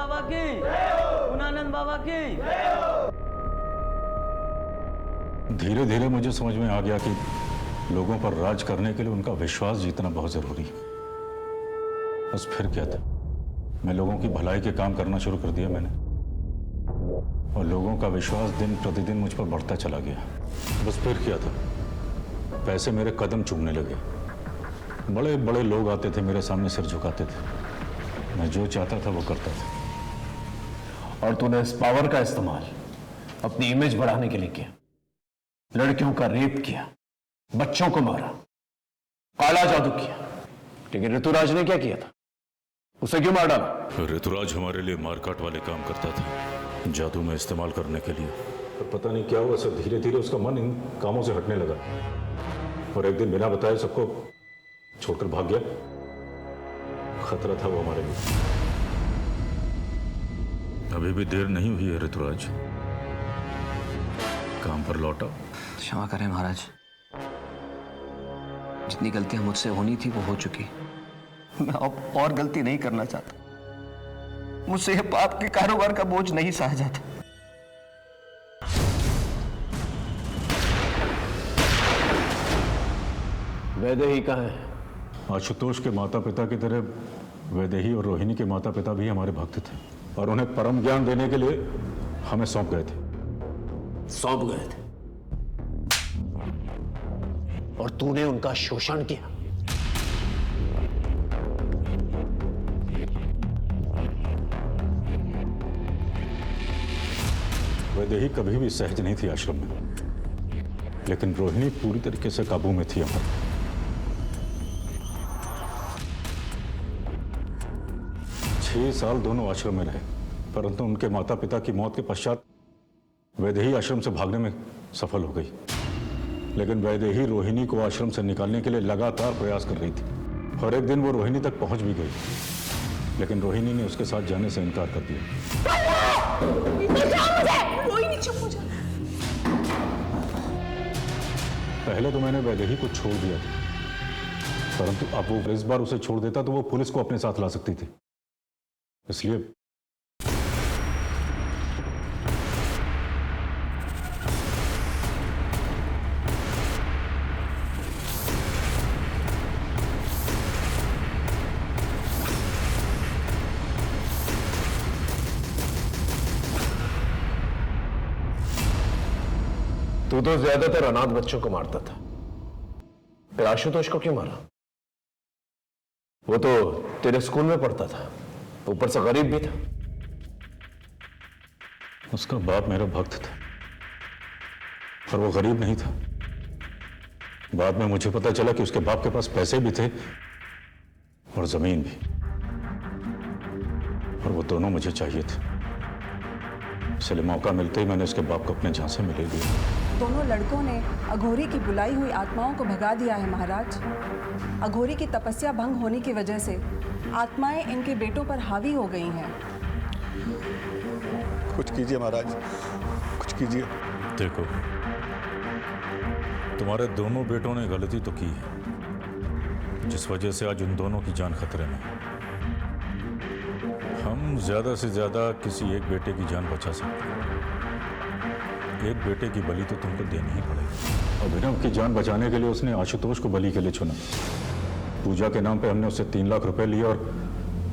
बाबा की, गुणानंद बाबा की। धीरे धीरे मुझे समझ में आ गया कि लोगों पर राज करने के लिए उनका विश्वास जीतना बहुत जरूरी है। बस फिर क्या था, मैं लोगों की भलाई के काम करना शुरू कर दिया मैंने, और लोगों का विश्वास दिन प्रतिदिन मुझ पर बढ़ता चला गया। बस फिर क्या था, पैसे मेरे कदम चूमने लगे। बड़े बड़े लोग आते थे मेरे सामने सिर झुकाते थे, मैं जो चाहता था वो करता था। और तूने इस पावर का इस्तेमाल अपनी इमेज बढ़ाने के लिए किया। लड़कियों का रेप किया, बच्चों को मारा, काला जादू किया। लेकिन ऋतुराज ने क्या किया था? उसे क्यों मार डाला? ऋतुराज हमारे लिए मारकाट वाले काम करता था, जादू में इस्तेमाल करने के लिए। पर पता नहीं क्या हुआ, सब धीरे धीरे उसका मन इन कामों से हटने लगा, और एक दिन बिना बताए सबको छोड़कर भाग गया। खतरा था वो हमारे लिए। अभी भी देर नहीं हुई है ऋतुराज, काम पर लौटा। क्षमा करें महाराज, जितनी गलतियां मुझसे होनी थी वो हो चुकी। मैं अब और गलती नहीं करना चाहता। मुझसे यह पाप के कारोबार का बोझ नहीं सहा जाता। वैदेही कहाँ है? आशुतोष के माता पिता की तरह वैदेही और रोहिणी के माता पिता भी हमारे भक्त थे, और उन्हें परम ज्ञान देने के लिए हमें सौंप गए थे। सौंप गए थे और तूने उनका शोषण किया। वैदेही कभी भी सहज नहीं थी आश्रम में, लेकिन रोहिणी पूरी तरीके से काबू में थी हमारे। 6 साल दोनों आश्रम में रहे, परंतु उनके माता पिता की मौत के पश्चात वैदेही आश्रम से भागने में सफल हो गई। लेकिन वैदेही रोहिणी को आश्रम से निकालने के लिए लगातार प्रयास कर रही थी, और एक दिन वो रोहिणी तक पहुंच भी गई, लेकिन रोहिणी ने उसके साथ जाने से इनकार कर दिया। रोहिणी चुप हो जा। पहले तो मैंने वैदेही को छोड़ दिया था, परंतु अब वो इस बार उसे छोड़ देता तो वो पुलिस को अपने साथ ला सकती थी, इसलिए तू तो ज्यादातर अनाथ बच्चों को मारता था, फिर आशुतोष को क्यों मारा? वो तो तेरे स्कूल में पढ़ता था, ऊपर से गरीब भी था। उसका बाप मेरा भक्त था, पर वो गरीब नहीं था। बाद में मुझे पता चला कि उसके बाप के पास पैसे भी थे और जमीन भी, और वो दोनों मुझे चाहिए थे। इसलिए मौका मिलते ही मैंने उसके बाप को अपने झांसे में ले लिया। दोनों लड़कों ने अघोरी की बुलाई हुई आत्माओं को भगा दिया है महाराज। अघोरी की तपस्या भंग होने की वजह से आत्माएं इनके बेटों पर हावी हो गई हैं। कुछ कीजिए महाराज, कुछ कीजिए। देखो, तुम्हारे दोनों बेटों ने गलती तो की है, जिस वजह से आज उन दोनों की जान खतरे में। हम ज्यादा से ज्यादा किसी एक बेटे की जान बचा सकते हैं। एक बेटे की बलि तो तुमको देनी ही पड़ेगी। अभिनव की जान बचाने के लिए उसने आशुतोष को बलि के लिए चुना। पूजा के नाम पे हमने उससे 3 लाख रुपए लिए और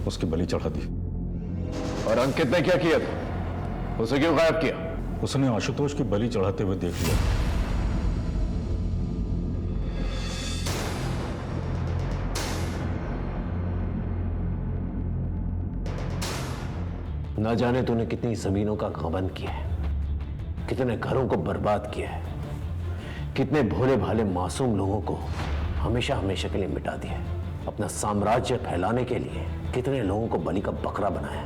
उसकी बलि चढ़ा दी। और अंकित ने क्या किया था? उसे क्यों गायब किया? उसने आशुतोष की बलि चढ़ाते हुए देख लिया। ना जाने तूने कितनी जमीनों का घमंड किया है, कितने घरों को बर्बाद किया है, कितने भोले भाले मासूम लोगों को हमेशा हमेशा के लिए मिटा दिया है। अपना साम्राज्य फैलाने के लिए कितने लोगों को बलि का बकरा बनाया,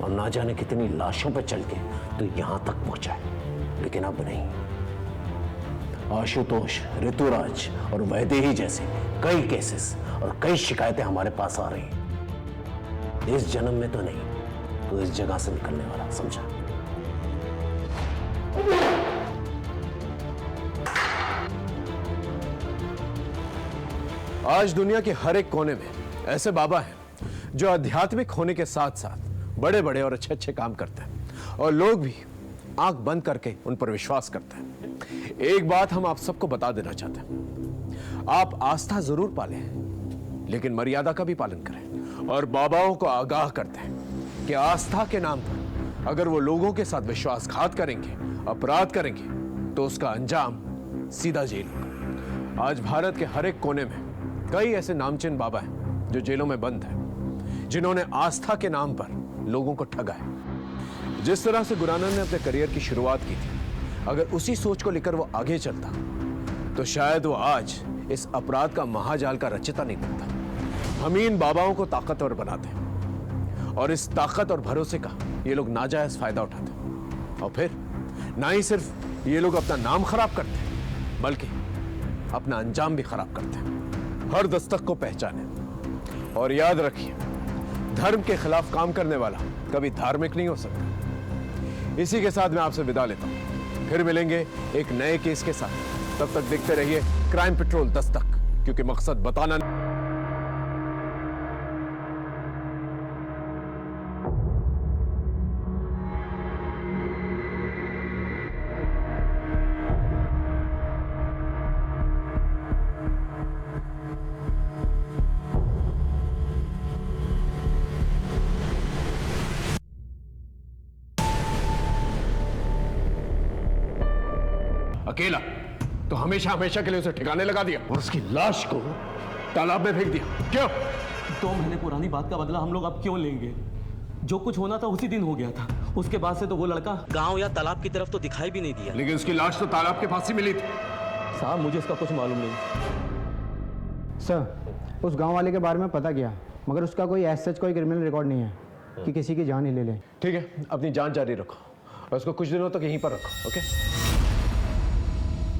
और ना जाने कितनी लाशों पर चल के तो यहां तक पहुंचा है। लेकिन अब नहीं। आशुतोष, ऋतुराज और वैदेही जैसे कई केसेस और कई शिकायतें हमारे पास आ रही हैं। इस जन्म में तो नहीं, तो इस जगह से निकलने वाला, समझा? आज दुनिया के हर एक कोने में ऐसे बाबा हैं जो आध्यात्मिक होने के साथ साथ बड़े बड़े और अच्छे अच्छे काम करते हैं और लोग भी आंख बंद करके उन पर विश्वास करते हैं। एक बात हम आप सबको बता देना चाहते हैं, आप आस्था जरूर पालें लेकिन मर्यादा का भी पालन करें। और बाबाओं को आगाह करते हैं कि आस्था के नाम पर अगर वो लोगों के साथ विश्वासघात करेंगे, अपराध करेंगे तो उसका अंजाम सीधा जेल होगा। आज भारत के हर एक कोने में कई ऐसे नामचीन बाबा हैं जो जेलों में बंद हैं, जिन्होंने आस्था के नाम पर लोगों को ठगा है। जिस तरह से गुरु नानक ने अपने करियर की शुरुआत की थी, अगर उसी सोच को लेकर वो आगे चलता तो शायद वो आज इस अपराध का महाजाल का रचयिता नहीं बनता। हम इन बाबाओं को ताकतवर बनाते हैं और इस ताकत और भरोसे का ये लोग नाजायज फायदा उठाते हैं। और फिर ना ही सिर्फ ये लोग अपना नाम खराब करते हैं बल्कि अपना अंजाम भी खराब करते हैं। हर दस्तक को पहचाने और याद रखिए, धर्म के खिलाफ काम करने वाला कभी धार्मिक नहीं हो सकता। इसी के साथ मैं आपसे विदा लेता हूं, फिर मिलेंगे एक नए केस के साथ। तब तक देखते रहिए क्राइम पेट्रोल दस्तक, क्योंकि मकसद बताना अकेला तो हमेशा हमेशा के लिए उसे ठिकाने लगा दिया और उसकी लाश को तालाब में फेंक दिया। क्यों? 2 महीने पुरानी बात का बदला हम लोग अब क्यों लेंगे? जो कुछ होना था उसी दिन हो गया था। उसके बाद से तो वो लड़का गांव या तालाब की तरफ तो दिखाई भी नहीं दिया। लेकिन उसकी लाश तो तालाब के पास ही मिली थी। साहब मुझे इसका कुछ मालूम नहीं। सर, उस गांव वाले के बारे में पता किया, मगर उसका कोई ऐसा कोई क्रिमिनल रिकॉर्ड नहीं है कि किसी की जान ही ले ले। ठीक है, अपनी जान जारी रखो और उसको कुछ दिनों तक यहीं पर रखो। ओके?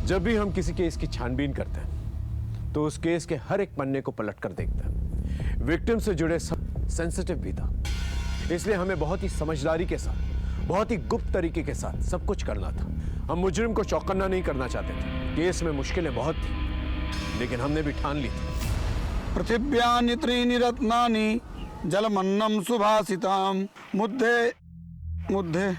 जब भी हम किसी केस की छानबीन करते हैं तो उस केस के हर एक पन्ने को पलट कर देखते हैं। विक्टिम से जुड़े सब सेंसिटिव भी था, इसलिए हमें बहुत ही समझदारी के साथ, बहुत ही गुप्त तरीके के साथ सब कुछ करना था। हम मुजरिम को चौकन्ना नहीं करना चाहते थे। केस में मुश्किलें बहुत थी, लेकिन हमने भी ठान ली थी। पृथिव्यानि त्रीणि रत्नानि जलमन्नं सुभाषितां मुद्धे मुद्धे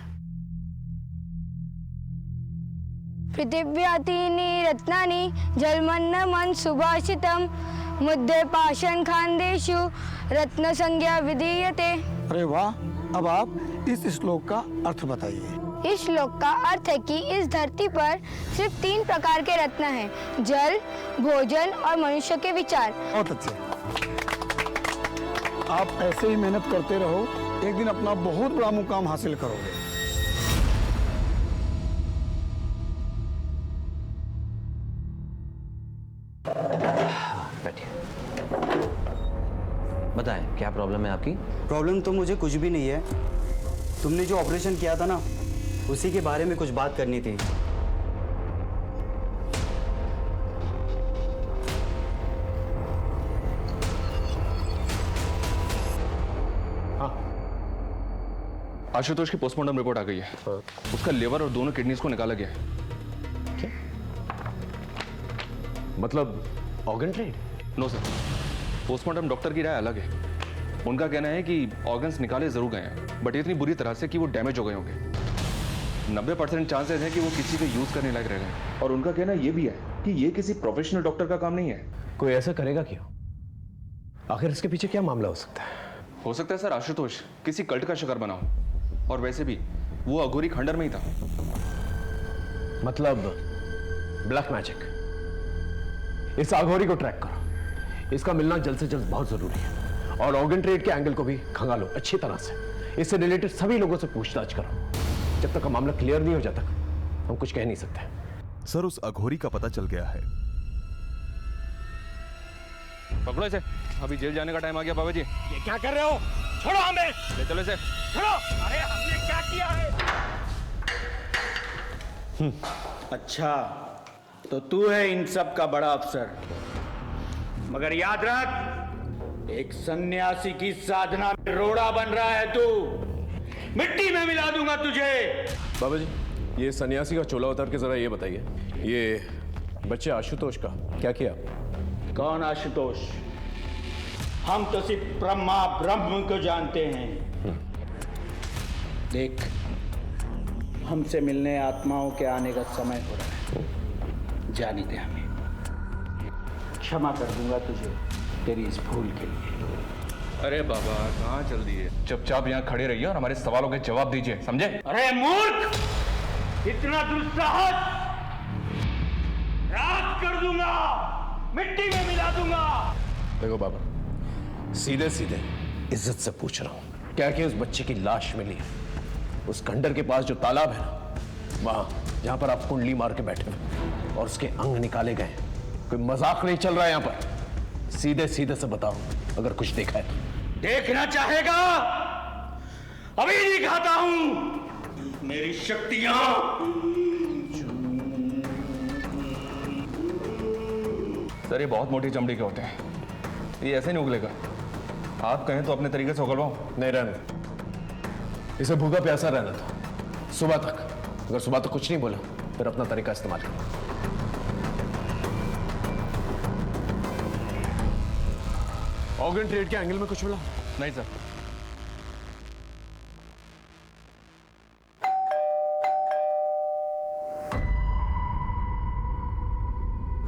पृथिव्यातीनि रत्नानि जलमन्नमन् सुभाषितं मुद्दे पाषाण खान्देषु रत्न संज्ञा विधीयते। अरे वाह! अब आप इस श्लोक का अर्थ बताइए। इस श्लोक का अर्थ है कि इस धरती पर सिर्फ 3 प्रकार के रत्न हैं, जल, भोजन और मनुष्य के विचार। बहुत अच्छे। आप ऐसे ही मेहनत करते रहो, एक दिन अपना बहुत बड़ा मुकाम हासिल करोगे। बताएं, क्या प्रॉब्लम है आपकी? प्रॉब्लम तो मुझे कुछ भी नहीं है। तुमने जो ऑपरेशन किया था ना, उसी के बारे में कुछ बात करनी थी। हाँ, आशुतोष की पोस्टमार्टम रिपोर्ट आ गई है। उसका लिवर और दोनों किडनीज को निकाला गया है। क्या मतलब organ trade? No sir, postmortem doctor की राय अलग है। उनका कहना है कि ऑर्गन्स निकाले जरूर गए हैं, बट इतनी बुरी तरह से कि वो डैमेज हो गए होंगे। 90% चांसेस हैं कि वो किसी के यूज करने लायक रह गए। और उनका कहना ये भी है कि ये किसी प्रोफेशनल डॉक्टर का काम नहीं है। कोई ऐसा करेगा क्यों? आखिर इसके पीछे क्या मामला हो सकता है? हो सकता है सर आशुतोष किसी कल्ट का शिकार बना हो, और वैसे भी वो अघोरी खंडर में ही था। मतलब ब्लैक मैजिक। इस अघोरी को ट्रैक करो, इसका मिलना जल्द से जल्द बहुत जरूरी है। और ऑर्गन ट्रेड के एंगल को भी खंगालो अच्छी तरह से। इससे रिलेटेड सभी लोगों से पूछताछ करो। जब तक का मामला क्लियर नहीं हो जाता हम कुछ कह नहीं सकते। सर, उस अघोरी का पता चल गया है। पकड़ो इसे, अभी जेल जाने का टाइम आ गया। बाबा जी ये क्या कर रहे हो? छोड़ो हमें। ले चलो इसे। छोड़ो। अरे हमने क्या किया है? अच्छा, तो तू है इन सब का बड़ा अफसर। मगर याद रख, एक सन्यासी की साधना में रोड़ा बन रहा है तू। मिट्टी में मिला दूंगा तुझे। बाबा जी, ये सन्यासी का चोला उतार के जरा ये बताइए, ये बच्चे आशुतोष का क्या किया? कौन आशुतोष? हम तो सिर्फ ब्रह्मा ब्रह्म को जानते हैं। देख, हमसे मिलने आत्माओं के आने का समय हो रहा है। जाने दे हमें। क्षमा कर दूंगा तुझे तेरी इस भूल के लिए। अरे बाबा, कहाँ चल दिए? चुपचाप यहाँ खड़े रहिए और हमारे सवालों के जवाब दीजिए, समझे? अरे मूर्ख, इतना दुस्साहस! राख कर दूंगा, मिट्टी में मिला दूंगा। देखो बाबा, सीधे सीधे इज्जत से पूछ रहा हूं, क्या कि उस बच्चे की लाश मिली है उस खंडर के पास जो तालाब है ना, वहां जहां पर आप कुंडली मार के बैठे हुए और उसके अंग निकाले गए? कोई मजाक नहीं चल रहा है यहां पर। सीधे सीधे से बताओ अगर कुछ देखा है तो। देखना चाहेगा? अभी दिखाता हूं मेरी शक्तियां। सर, ये बहुत मोटी चमड़ी के होते हैं, ये ऐसे नहीं उगलेगा। आप कहें तो अपने तरीके से उगलवाऊं? नहीं, रहने दो। इसे भूखा प्यासा रहना था सुबह तक। अगर सुबह तक कुछ नहीं बोला फिर अपना तरीका इस्तेमाल करो। ऑर्गन ट्रेड के एंगल में कुछ मिला? नहीं सर।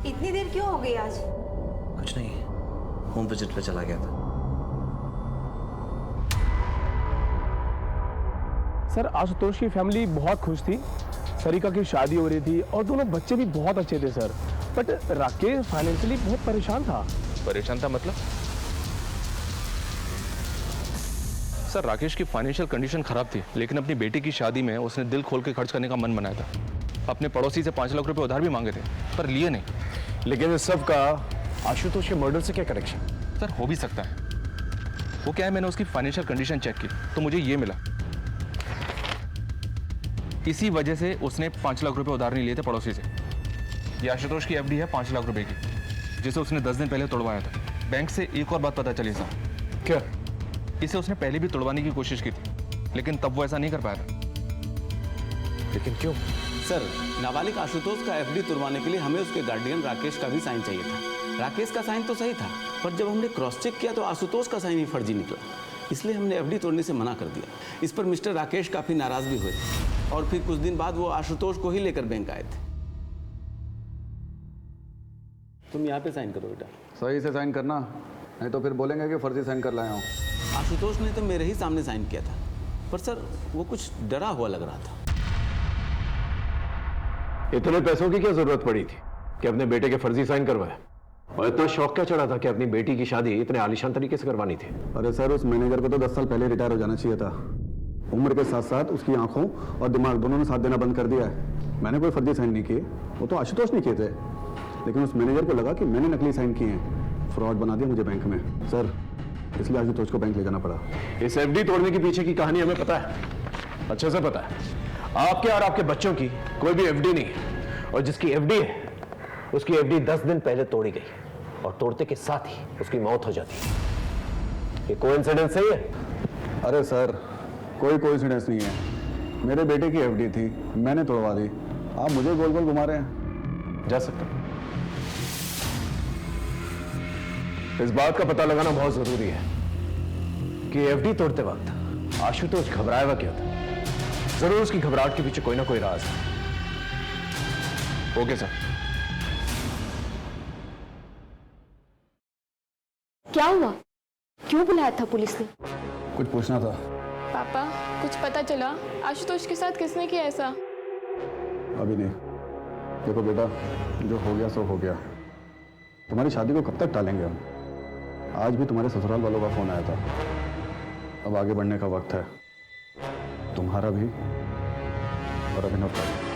इतनी देर क्यों हो गई आज? कुछ नहीं, होम विजिट पे चला गया था। सर, आशुतोष की फैमिली बहुत खुश थी। सरिका की शादी हो रही थी और दोनों बच्चे भी बहुत अच्छे थे सर। बट राकेश फाइनेंशियली बहुत परेशान था। परेशान था मतलब? सर, राकेश की फाइनेंशियल कंडीशन खराब थी, लेकिन अपनी बेटी की शादी में उसने दिल खोल के खर्च करने का मन बनाया था। अपने पड़ोसी से 5 लाख रुपए उधार भी मांगे थे, पर लिए नहीं। लेकिन इस सब का आशुतोष के मर्डर से क्या कनेक्शन? सर, हो भी सकता है। वो क्या है, मैंने उसकी फाइनेंशियल कंडीशन चेक की तो मुझे ये मिला। इसी वजह से उसने 5 लाख रुपए उधार नहीं लिए थे पड़ोसी से। ये आशुतोष की एफडी है 5 लाख रुपए की, जिसे उसने 10 दिन पहले तोड़वाया था। बैंक से एक और बात पता चली सर। क्या? इसे उसने पहले भी तोड़वाने की कोशिश की थी, लेकिन तब वो ऐसा नहीं कर पाया था। लेकिन क्यों? सर, नाबालिग आशुतोष का एफडी तुड़वाने के लिए हमें उसके गार्डियन राकेश का भी साइन चाहिए था। राकेश का साइन तो सही था, पर जब हमने क्रॉस चेक किया तो आशुतोष का साइन ही फर्जी निकला। इसलिए हमने एफडी तोड़ने से मना कर दिया। इस पर मिस्टर राकेश काफ़ी नाराज भी हुए थे और फिर कुछ दिन बाद वो आशुतोष को ही लेकर बैंक आए थे। तुम यहाँ पे साइन करो बेटा। सही से साइन करना, नहीं तो फिर बोलेंगे कि फर्जी साइन कर लाया हूँ। आशुतोष ने तो मेरे ही सामने साइन किया था, पर सर वो कुछ डरा हुआ लग रहा था। इतने पैसों की क्या जरूरत पड़ी थी कि अपने बेटे के फर्जी साइन करवाए? और इतना शौक क्या चढ़ा था कि अपनी बेटी की शादी इतने आलीशान तरीके से करवानी थी? अरे सर, उस मैनेजर को तो 10 साल पहले रिटायर हो जाना चाहिए था। उम्र के साथ साथ उसकी आंखों और दिमाग दोनों ने साथ देना बंद कर दिया है। मैंने कोई फर्जी साइन नहीं किए, वो तो आशुतोष नहीं किए थे, लेकिन उस मैनेजर को लगा कि मैंने नकली साइन किए हैं। फ्रॉड बना दिया मुझे बैंक में सर, इसलिए आशुतोष को बैंक ले जाना पड़ा। इस एफडी तोड़ने के पीछे की कहानी हमें पता है, अच्छे से पता है। आपके और आपके बच्चों की कोई भी एफडी नहीं है, और जिसकी एफडी है उसकी एफडी 10 दिन पहले तोड़ी गई और तोड़ते के साथ ही उसकी मौत हो जाती है। ये कोइंसिडेंस सही है? अरे सर, कोई कोइंसिडेंस नहीं है। मेरे बेटे की एफडी थी, मैंने तोड़वा दी। आप मुझे गोल गोल घुमा रहे हैं। जा सकते हैं। इस बात का पता लगाना बहुत जरूरी है कि एफडी तोड़ते वक्त आशुतोष घबराया हुआ क्यों था। जरूर उसकी घबराहट के पीछे कोई ना कोई राज है। Okay sir. क्या हुआ? क्यों बुलाया था पुलिस ने? कुछ पूछना था। पापा, कुछ पता चला आशुतोष के साथ किसने किया ऐसा? अभी नहीं। देखो बेटा, जो हो गया सो हो गया। तुम्हारी शादी को कब तक टालेंगे हम? आज भी तुम्हारे ससुराल वालों का फोन आया था। अब आगे बढ़ने का वक्त है, तुम्हारा भी और अभिनव का भी।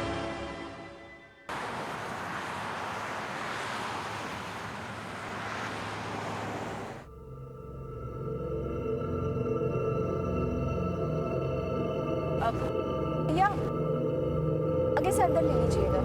भैया, आगे से अंदर ले लीजिएगा।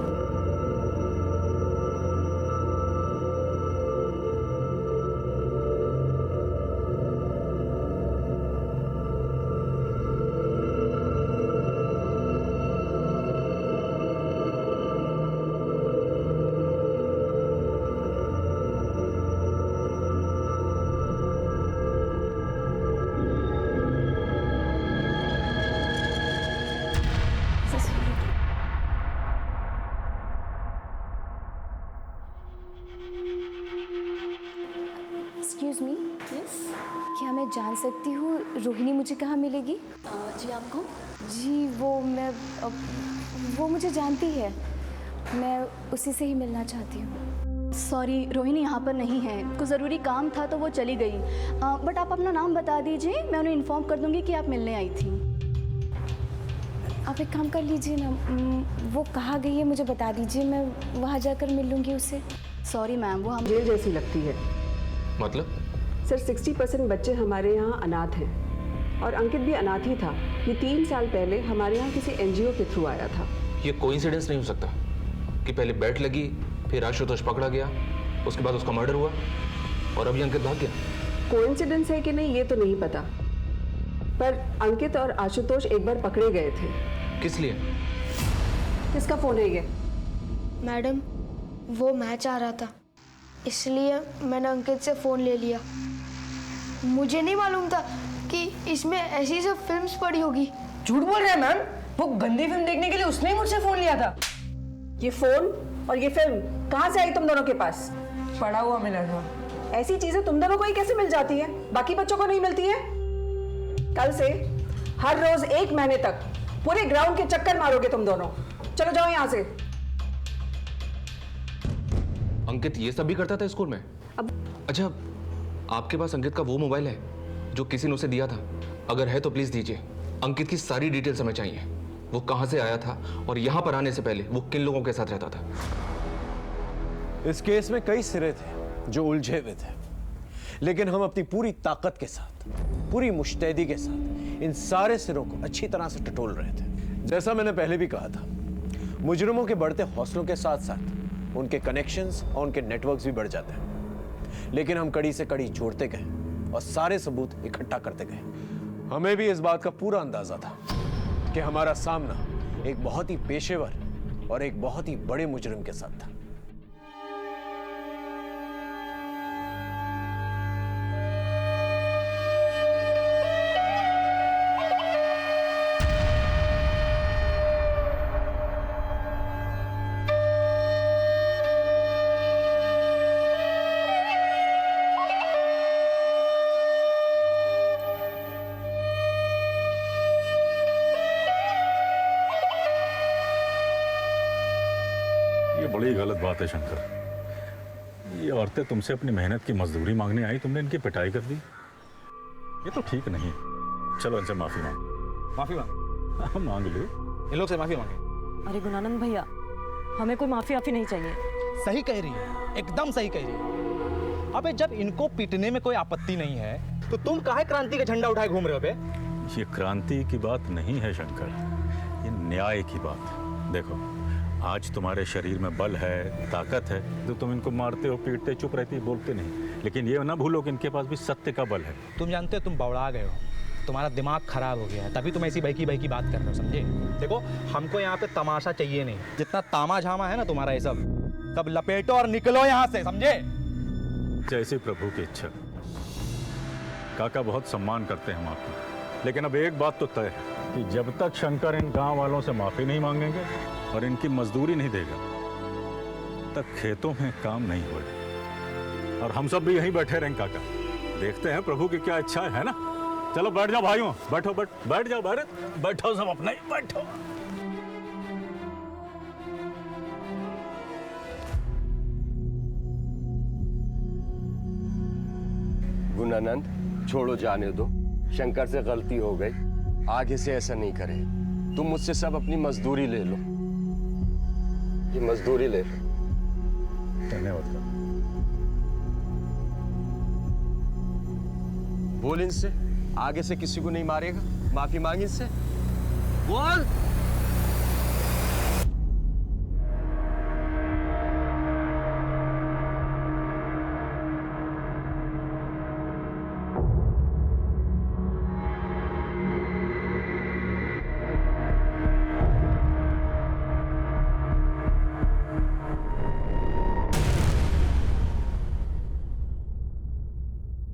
जान सकती हूँ रोहिणी मुझे कहाँ मिलेगी? जी आप कौन? जी वो मुझे जानती है, मैं उसी से ही मिलना चाहती हूँ। सॉरी, रोहिणी यहाँ पर नहीं है, कुछ ज़रूरी काम था तो वो चली गई। बट आप अपना नाम बता दीजिए, मैं उन्हें इन्फॉर्म कर दूँगी कि आप मिलने आई थी। आप एक काम कर लीजिए ना, वो कहाँ गई है मुझे बता दीजिए, मैं वहाँ जाकर मिल लूँगी उससे। सॉरी मैम, वो हम जेल जैसी लगती है। मतलब? सर 60% बच्चे हमारे यहाँ अनाथ हैं और अंकित भी अनाथ ही था। ये 3 साल पहले हमारे यहाँ किसी NGO के थ्रू आया था। ये कोइंसिडेंस नहीं हो सकता कि पहले बैट लगी, फिर आशुतोष पकड़ा गया, उसके बाद उसका मर्डर हुआ और अभी अंकित भाग गया। कोइंसिडेंस है कि नहीं ये तो नहीं पता, पर अंकित और आशुतोष एक बार पकड़े गए थे। किस लिए? किसका फोन है ये? मैडम, वो मैच आ रहा था, इसलिए मैंने अंकित से फ़ोन ले लिया। मुझे नहीं मालूम था कि इसमें ऐसी सब फिल्म्स पड़ी होगी। झूठ बोल रहे हैं मैम, वो गंदी फिल्म देखने के लिए उसने ही मुझसे फोन लिया था। ये फोन और ये फिल्म कहाँ से आई तुम दोनों के पास? पड़ा हुआ मिला था। ऐसी चीजें तुम दोनों को ही कैसे मिल जाती है, बाकी बच्चों को नहीं मिलती है? कल से हर रोज 1 महीने तक पूरे ग्राउंड के चक्कर मारोगे तुम दोनों। चलो जाओ यहाँ से। अंकित ये सब भी करता था स्कूल में? अच्छा, आपके पास अंकित का वो मोबाइल है जो किसी ने उसे दिया था? अगर है तो प्लीज दीजिए। अंकित की सारी डिटेल्स हमें चाहिए, वो कहां से आया था और यहां पर आने से पहले वो किन लोगों के साथ रहता था। इस केस में कई सिरे थे जो उलझे हुए थे, लेकिन हम अपनी पूरी ताकत के साथ, पूरी मुस्तैदी के साथ इन सारे सिरों को अच्छी तरह से टटोल रहे थे। जैसा मैंने पहले भी कहा था, मुजरिमों के बढ़ते हौसलों के साथ साथ उनके कनेक्शंस और उनके नेटवर्क्स भी बढ़ जाते हैं। लेकिन हम कड़ी से कड़ी जोड़ते गए और सारे सबूत इकट्ठा करते गए। हमें भी इस बात का पूरा अंदाजा था कि हमारा सामना एक बहुत ही पेशेवर और एक बहुत ही बड़े मुजरिम के साथ था। बड़ी गलत बात है शंकर। ये औरतें तुमसे अपनी मेहनत की मजदूरी मांगने आई, तुमने इनकी पिटाई कर दी। ये तो ठीक नहीं। चलो इनसे माफी मांग। मांग लो, इन लोग से माफी मांगे। अरे गुणानंद भैया, हमें कोई माफी वाफी नहीं चाहिए। सही कह रही है, एकदम सही कह रही है। अबे जब इनको पीटने में कोई आपत्ति नहीं है तो तुम काहे क्रांति का झंडा उठाए घूम रहे हो बे? ये क्रांति की बात नहीं है शंकर, ये न्याय की बात है। देखो, आज तुम्हारे शरीर में बल है, ताकत है, तो तुम इनको मारते हो, पीटते, चुप रहती, बोलते नहीं। लेकिन ये ना भूलो कि इनके पास भी सत्य का बल है। तुम जानते हो तुम बौड़ा गए हो, तुम्हारा दिमाग खराब हो गया है, तभी तुम ऐसी बहकी बहकी बात कर रहे हो, समझे? देखो, हमको यहाँ पे तमाशा चाहिए नहीं। जितना तामा झामा है ना तुम्हारा ये सब लपेटो और निकलो यहाँ से, समझे? जैसे प्रभु की इच्छा। काका, बहुत सम्मान करते हैं हम आपका, लेकिन अब एक बात तो तय है कि जब तक शंकर इन गांव वालों से माफी नहीं मांगेंगे और इनकी मजदूरी नहीं देगा, तब खेतों में काम नहीं होगा। और हम सब भी यहीं बैठे रहेंगे काका, देखते हैं प्रभु की क्या इच्छा है ना। चलो बैठ जाओ भाइयों, बैठो, बैठ जाओ, बैठो सब अपने, बैठो। गुणानंद, छोड़ो, जाने दो। शंकर से गलती हो गई, आगे से ऐसा नहीं करे। तुम मुझसे सब अपनी मजदूरी ले लो, ये मजदूरी ले लो। धन्यवाद। बोल इनसे, आगे से किसी को नहीं मारेगा। माफी मांग इनसे, बोल।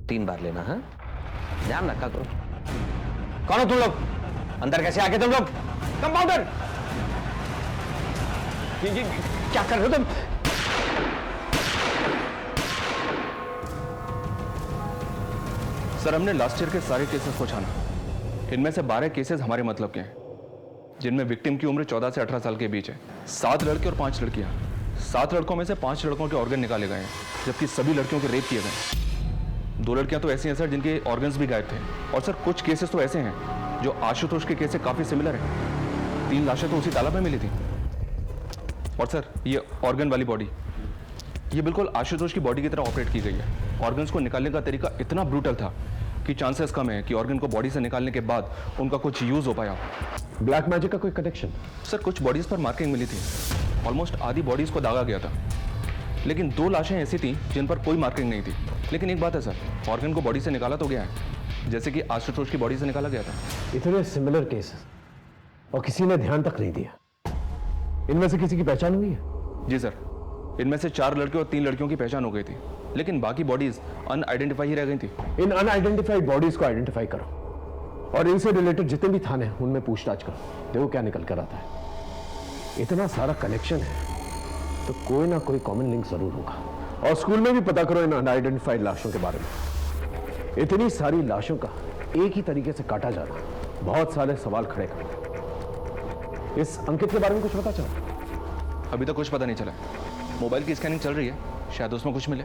तीन बार लेना है, ध्यान रखा करो। कौन हो तुम लोग? अंदर कैसे आके तुम लोग? कंपाउंडर, क्या कर रहे हो तुम? सर हमने लास्ट ईयर के सारे केसेस को छाना। इनमें से 12 केसेस हमारे मतलब के हैं, जिनमें विक्टिम की उम्र 14 से 18 साल के बीच है। 7 लड़के और 5 लड़कियां। 7 लड़कों में से 5 लड़कों के ऑर्गन निकाले गए हैं, जबकि सभी लड़कियों के रेप किए गए। 2 लड़कियां तो ऐसी हैं सर जिनके ऑर्गन्स भी गायब थे। और सर कुछ केसेस तो ऐसे हैं जो आशुतोष के केस से काफी सिमिलर है। 3 लाशें तो उसी तालाब में मिली थी। और सर ये ऑर्गन वाली बॉडी, ये बिल्कुल आशुतोष की बॉडी की तरह ऑपरेट की गई है। ऑर्गन्स को निकालने का तरीका इतना ब्रूटल था कि चांसेस कम है कि ऑर्गन को बॉडी से निकालने के बाद उनका कुछ यूज हो पाया। ब्लैक मैजिक का कोई कनेक्शन? सर कुछ बॉडीज पर मार्किंग मिली थी, ऑलमोस्ट आधी बॉडीज को दागा गया था, लेकिन 2 लाशें ऐसी थी जिन पर कोई मार्किंग नहीं थी। लेकिन एक बात है सर, ऑर्गन को बॉडी से निकाला तो गया है, जैसे कि आशुतोष की बॉडी से निकाला गया था। इतने सिमिलर केसेस और किसी ने ध्यान तक नहीं दिया। इनमें से किसी की पहचान हुई है? जी सर, इनमें से 4 लड़के और 3 लड़कियों की पहचान हो गई थी, लेकिन बाकी बॉडीज अनआइडेंटिफाई ही रह गई थी। इन अनआइडेंटिफाइड बॉडीज को आइडेंटिफाई करो और इनसे रिलेटेड जितने भी थाने हैं उनमें पूछताछ करो, देखो क्या निकल कर आता है। इतना सारा कनेक्शन है तो कोई ना कोई कॉमन लिंक जरूर होगा। और स्कूल में भी पता करो इन अनआइडेंटिफाइड लाशों के बारे में। इतनी सारी लाशों का एक ही तरीके से काटा जाना बहुत सारे सवाल खड़े करते। इस अंकित के बारे में कुछ पता चला? अभी तक कुछ पता नहीं चला। मोबाइल की स्कैनिंग चल रही है, शायद उसमें कुछ मिले।